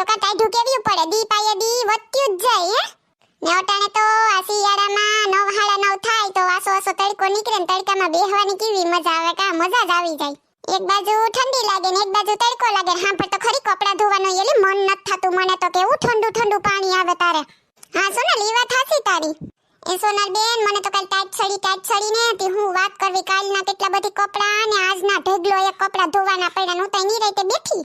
જો કા ટાઢું કેવ્યું પડે દી પાયે દી વધ્યું જ જાય હે ને અટાણે તો આ શિયાળામાં 9:30 થાય તો આસો તડકો નીકળે ને તડકામાં બેહવાની કેવી મજા આવે કા મજા જ આવી જાય એક બાજુ ઠંડી લાગે ને એક બાજુ તડકો લાગે હા પણ તો ખરી કપડા ધોવાનો એલી મન ન થાતું મને તો કેવું ઠંડુ પાણી આવે તારે હા સોનલ ઈ વાત હાસી તારી એ સોનલ બેન મને તો કાલ ટાઈટ છડી ને તે હું વાત કરવી કાલના કેટલા બધી કપડા ને આજના ઢગલો એક કપડા ધોવાના પડ્યા હું તો ની રીતે બેઠી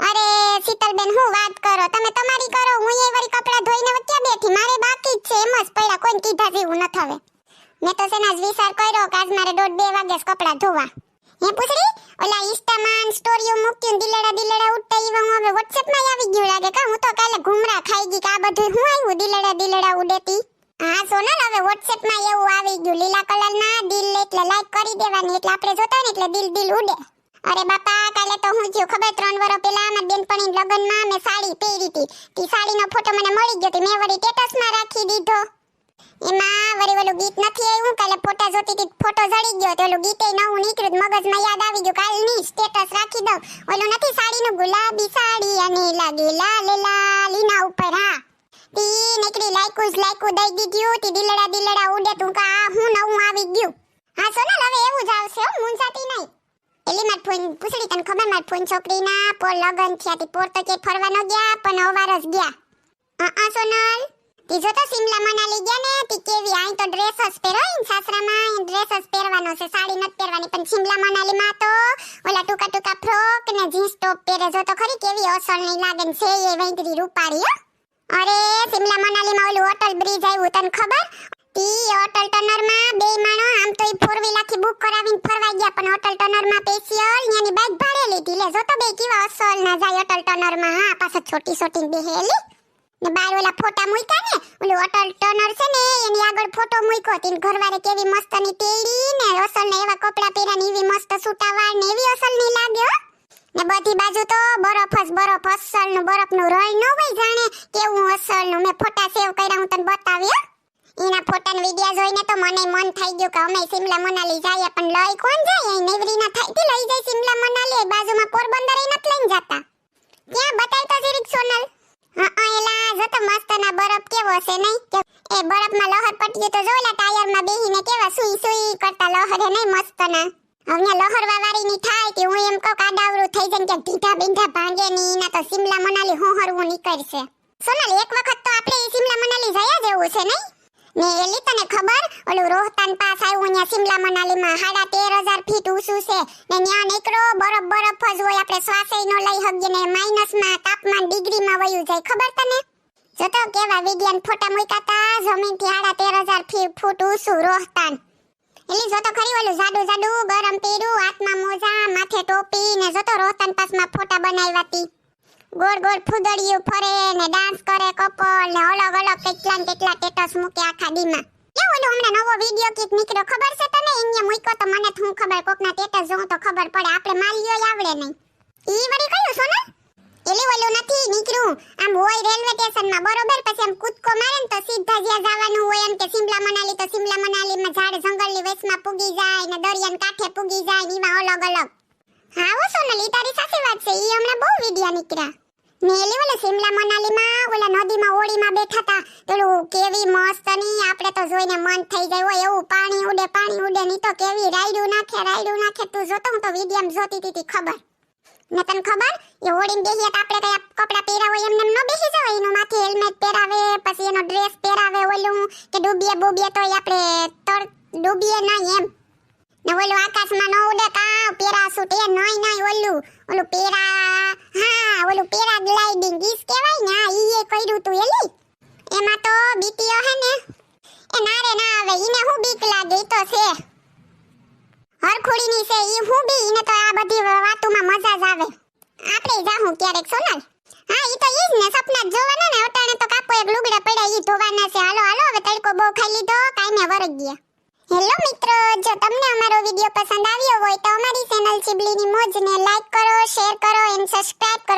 અરે શીતલ બેન હું વાત કરો તમે તમારી કરો હું એ વળી કપડા ધોઈને વચ્ચે બેઠી મારે બાકી જ છે એમ જ પડ્યા કોઈ કીધા જેવું ન થવે મેં તો સેના જ વિચાર કર્યો કે આજ મારે 1:30 વાગે કપડા ધોવા હે પૂછડી ઓલા ઇન્સ્ટામાં સ્ટોરીઓ મૂક્યું દિલડા ઉડતા ઈવા હું હવે WhatsApp માં આવી ગયું લાગે કા હું તો કાલે ઘુમરા ખાઈ ગઈ કે આ બધું હું આવ્યું દિલડા ઉડેતી હા સોનલ હવે WhatsApp માં એવું આવી ગયું લીલા કલરના દિલ એટલે લાઈક કરી દેવાની એટલે આપણે જોતા ને એટલે દિલ ઉડે અરે બાપા કાલે તો હું થયું ખબર 3 વર્ષ પહેલા મારા બેનપણી લગનમાં મેં સાડી પહેરી હતી તી સાડીનો ફોટો મને મળી ગયો મેં વળી સ્ટેટસમાં રાખી દીધો એમાં વળી ઓલું ગીત નથી આવ્યું કાલે ફોટા જોતી હતી ફોટો જડી ગયો તો ઓલું ગીતે નવું નીકળ્યું મગજમાં યાદ આવી ગયું કાલની સ્ટેટસ રાખી દઉં ઓલું નથી સાડીનું ગુલાબી સાડી અને લાગે લાલ લીના ઉપર હા તી નીકળી લાઈકુ દઈ દીધું તી દિલડા ઉડે તું કા હું નવું આવી ગયું હા સોનલ હવે એવું જ આવશે હો મુંજાતી નહીં એલી માર ફોન પૂછડી તને ખબર માર ફોન છોકરીના પોર લગન થયા તી પોર તો કે ફરવા ન ગયા પણ અવાર જ ગયા સોનલ તી જો તો સિમલા મનાલી ગયા ને તી કેવી આઈ તો ડ્રેસ જ પહેરો ઇન સાસરામાં ડ્રેસ જ પહેરવાનો છે સાડી નથી પહેરવાની પણ સિમલા મનાલીમાં તો ઓલા ટૂંકા ફ્રોક ને જીન્સ ટોપ પહેરે જો તો ખરી કેવી અસલ નહીં લાગે ને છે એ વેંતરી રૂપાળી હો અરે સિમલા મનાલીમાં ઓલું હોટલ બ્રિજ આવ્યું તને ખબર તી હોટલ ટનરમાં બે માણો આમ તો ઈ 4 વ્હીલ આખી બુક કરાવીને ફરવા ગયા પણ હોટલ ટનરમાં સ્પેશિયલ યાની બાઈક ભાડે લીધી લે જો તો બે કેવા અસલ ના જાય હોટલ ટનરમાં હા પાછા છોટી બેહેલી ને બાર ઓલા ફોટા મૂક્યા ને ઓલું હોટલ ટનર છે ને એની આગળ ફોટો મૂક્યો તીન ઘરવાળે કેવી મસ્તની તેડી ને અસલ ને એવા કપડા પહેર્યા ને એવી મસ્ત સૂટાવાળ ને એવી અસલ ની લાગે હો ને બધી બાજુ તો બરફ અસલ નું બરફનું રળ ન હોય જાણે કેવું અસલ નું મેં ફોટા સેવ કર્યા હું તને બતાવ્યો એના ફોટા ને વિડિયો જોઈને તો મને મન થઈ ગયું કે અમે સિમલા મનાલી જઈએ પણ લઈ કોણ જાય એ નેવરી ના થાય કે લઈ જાય સિમલા મનાલી બાજુમાં પોરબંદર એ નથી લઈને જતા ક્યાં બતાય તો જરીક સોનલ એલા જો તો મસ્ત ના બરફ કેવો છે નહીં કે એ બરફમાં લહર પટ્યું તો જોલા ટાયરમાં બેહીને કેવા સુઈ કરતા લહરે નહીં મસ્ત ના હવે લહરવા વાળી ની થાય કે હું એમ કહું કાડાવરું થઈ જાય કે ઢીઢા બિંધા ભાંગે ની ના તો સિમલા મનાલી હોહરવું નીકળશે સોનલ એક વખત તો આપણે સિમલા મનાલી જયા જેવું છે નહીં ને એલી તને ખબર ઓલું રોહતાન પાસ આવ્યું ન્યા સિમલા મનાલીમાં 13,500 ફીટ ઊંચું છે ને ન્યા નીકળો બરફ જ હોય આપણે શ્વાસે ન લઈ શકીએ ને માઈનસમાં તાપમાન ડિગ્રીમાં વયું જાય ખબર તને જો તો કેવા વિજ્ઞાન ફોટા મૂક્યા જમીનથી 13,500 ફૂટ ઊંચું રોહતાન એલી જો તો ખરી ઓલું જાડુ ગરમ પેરું હાથમાં મોજા માથે ટોપી ને જો તો રોહતાન પાસમાં ફોટા બનાવ્યા તી ગોળ ફૂદડિયું ફરે ને ડાન્સ કરે કપલ ને અલગ કેટલા સ્ટેટસ મૂકે આખા દીમાં કેવો ઓલો હમણાં નવો વિડિયો કીક નીકળ્યો ખબર છે તને અહીંયા મૂક્યો તો મને શું ખબર કોકના સ્ટેટસ જોઉં તો ખબર પડે આપણે માલિયો આવડે નહીં ઈ વળી કયું સોનલ એલી ઓલું નથી નીકળ્યું આમ હોય રેલવે સ્ટેશનમાં બરોબર પછી આમ કૂદકો મારે ને તો સીધા જ્યાં જવાનું હોય એમ કે સિમલા મનાલી તો સિમલા મનાલીમાં ઝાડ જંગલની વચમાં પૂગી જાય ને દરિયાના કાંઠે પૂગી જાય ને એવા અલગ હા ઓ સોનલ ઈ તારી સાચી વાત છે ઈ હમણાં બહુ વિડિયો નીકળ્યા ને એલી ઓલે સિમલા મનાલીમાં ઓલા નદીમાં ઓળીમાં બેઠા હતા પેલું કેવી મસ્ત ની આપણે તો જોઈને મન થઈ જાય હોય એવું પાણી ઉડે ની તો કેવી રાયડું નાખે તું જોતો હું તો વિડિયોમાં જોતી હતી ખબર ને તને ખબર એ ઓળીને બેહીએ તો આપણે કયા કપડા પહેરા હોય એમને ન બેસી જવાય એનો માથે હેલ્મેટ પહેરાવે પછી એનો ડ્રેસ પહેરાવે ઓલું કે ડૂબીએ તો આપણે ડૂબીએ નહીં એમ ને ઓલું આકાશમાં ન ઉડે કા પેરાસૂટ એ નહીં ઓલું પેરા ગ્લાઇડિંગ ઈસ કહેવાય ને આ ઈ એ કર્યું તું એલી એમાં તો બીટીઓ હે ને એ નારે ના આવે ઈને હું બીક લાગે ઈ તો છે હરખુડીની છે ઈ હું બી ઈને તો આ બધી વાતોમાં મજા જ આવે આપણે જાહું ક્યારેક સોનલ હા ઈ તો ઈ જ ને સપના જ જોવાના ને અટાણે તો કાપો એક લુગડા પડ્યા ઈ ધોવાના છે હાલો હવે તડકો બહુ ખાઈ લીધો કાઈને વરગ ગયા હેલો મિત્રો જો તમને અમારો વિડિયો પસંદ આવ્યો હોય તો અમારી ચેનલ ચીબલીની મોજને લાઈક કરો શેર કરો એન્ડ સબસ્ક્રાઇબ કરો